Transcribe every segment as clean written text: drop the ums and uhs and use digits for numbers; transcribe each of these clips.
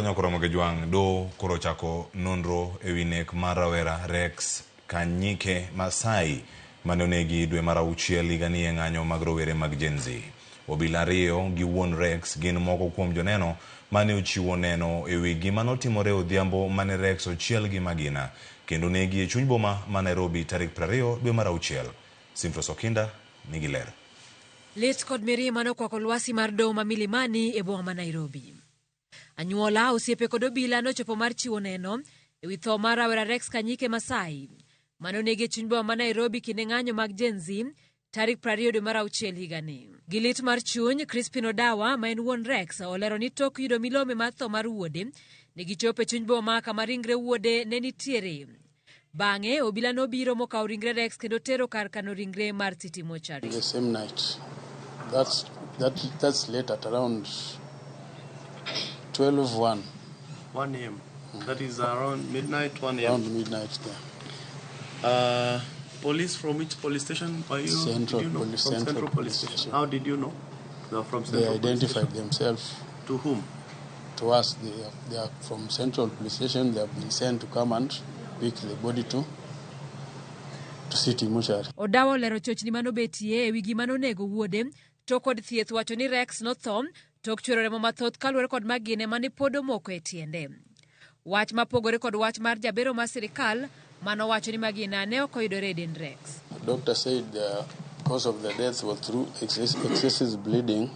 Nyakoromo gi jwang' do koro chako nonro ewi nek mar rawera Rex Kanyike Masai mane onegi dwe mar auchiel higa ni e ng'anyo mag rowere mag Gen Z. Obila ariyo gi wuon Rex gin moko kuom joneno mane ochiwo neno ewi gima notimore odhiambo mane Rex ochiel gi magina kendo negi e chuny boma ma Nairobi tarik 20 dwe mar auchiel. Simfros Okinda nigi ler. Lit kod mirima nokwako lwasi mar doho ma Milimani e boma ma Nairobi. Anyuola, osiepe kod obila nochopo mar chiwo neno ewi tho mar rawera Rex Kanyike Masai mane onegi e chuny boma ma Nairobi kinde ng'anyo mag Gen Z tarik 20 dwe mar auchiel higani. Gi lit mar chuny, Crispin Odawa ma en wuon Rex olero ni tok yudo milome mar tho mar wuode ne gichopo e chuny boma kama ringre wuode ne nitiere. Bang'e obila nobiro mokawo ringre Rex kendo tero kar kano ringre mar City Mortuary. The same night. That's late at around 12:01. 1 a.m. That is around midnight, 1 a.m. Around midnight there. Police from which police station are you? Central did you know? Police, from Central Police Station. How did you know? They are from Central They identified Police themselves. To whom? To us. They are from Central Police Station. They have been sent to come and pick the body to City Mortuary. Odawa olero chochni manobetie ewi gima nonego wuode to kod thieth wacho ni Rex notho tok chwero remo mathoth kaluwore kod magine mane pod omoko e tiende. Wach mapogore kod wach mar jabero mar sirikal mano wacho ni magina ne ok oyudore e dend Rex. The doctor said the cause of the death was through excessive bleeding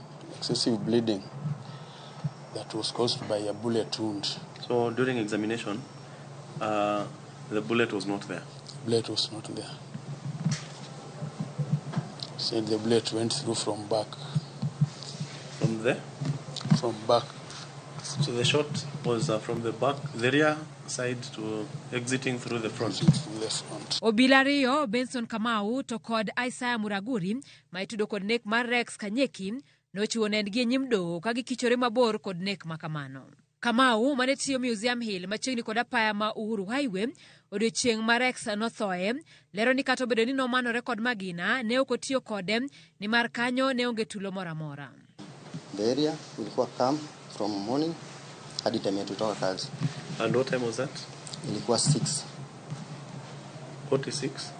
that was caused by a bullet wound. So during examination, the bullet was not there? Bullet was not there. Said the bullet went through from back. From there? From back. So the shot was from the back, the rear side to exiting through the front. Obila ariyo, Benson Kamau to kod Isaiah Muraguri ma itudo kod nek mar Rex Kanyeki nochiwo nendgi e nyim doho ka gikichore mabor kod nek makamano. Kamau mane tiyo Museum Hill machiegni kod apaya ma Uhuru Highway odiochieng' ma Rex nothoe lero ni kata obedo ni nomanore kod magina ne ok otiyo kode ni mar kanyo ne onge tulo moro amora. The area ilikuwa calm from morning hadi time yetu kutoka kazi. And what time was that? Ilikuwa 6. 46?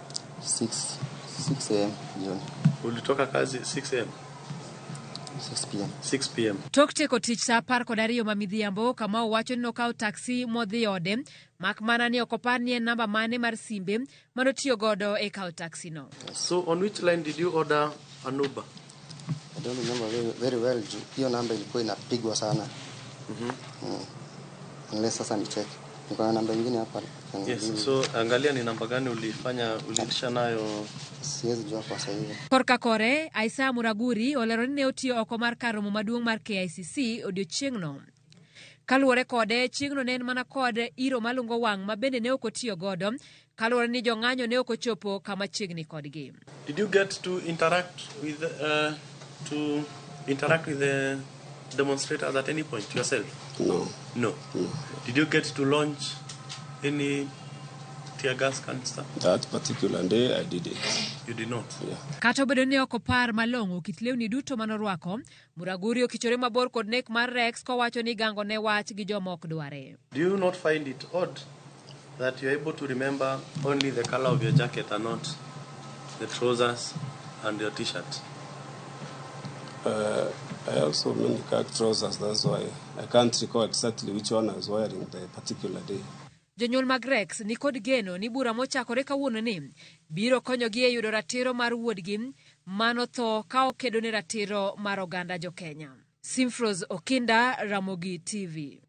6 a.m. jioni. Ulitoka kazi 6 a.m.? 6 p.m. 6 p.m. Tok tieko tich sa 12 ma midhiambo kama owacho ni nokawo taksi modhi ode mak mana ni ok opar ni en namba mane mar simbe manotiyo godo e kawo taksi no. So on which line did you order an Uber? I don't remember very well. Hiyo namba ilikuwa inapigwa sana. Unless sasa ni check. Niko na namba nyingine hapa. Yes, so angalia ni namba gani ulilisha nayo. Siwezi jua kwa sasa hivi. Korka kore, Isaiah Muraguri olero ni ne otiyo oko mar kar romo maduong' mar KICC odiochieng'no. Kaluwore kode, chieng'no ne en mana kod iro malungo wang' ma bende ne ok otiyo godo kaluwore ni jong'anyo ne ok ochopo kama chiegni kodgi. Did you get to interact with the demonstrators at any point yourself? No. Did you get to launch any tear gas canister? That particular day I did it. You did not? Yeah. Kato bedo ni ok opar malong'o kit lewni duto manorwako, Muraguri okichore mabor kod nek mar Rex kowacho ni gango ne wach gi joma ok dware. Do you not find it odd that you're able to remember only the color of your jacket and not the trousers and your t-shirt? I have so many trousers, that's why I can't recall exactly which one I was wearing the particular day. Jonyuol mag Rex ni kod geno ni bura mochakore kawuono ni biro konyogi e yudo ratiro mar wuodgi mano tho ka okedo ne ratiro mar oganda jo Kenya. Simfros Okinda, Ramogi TV.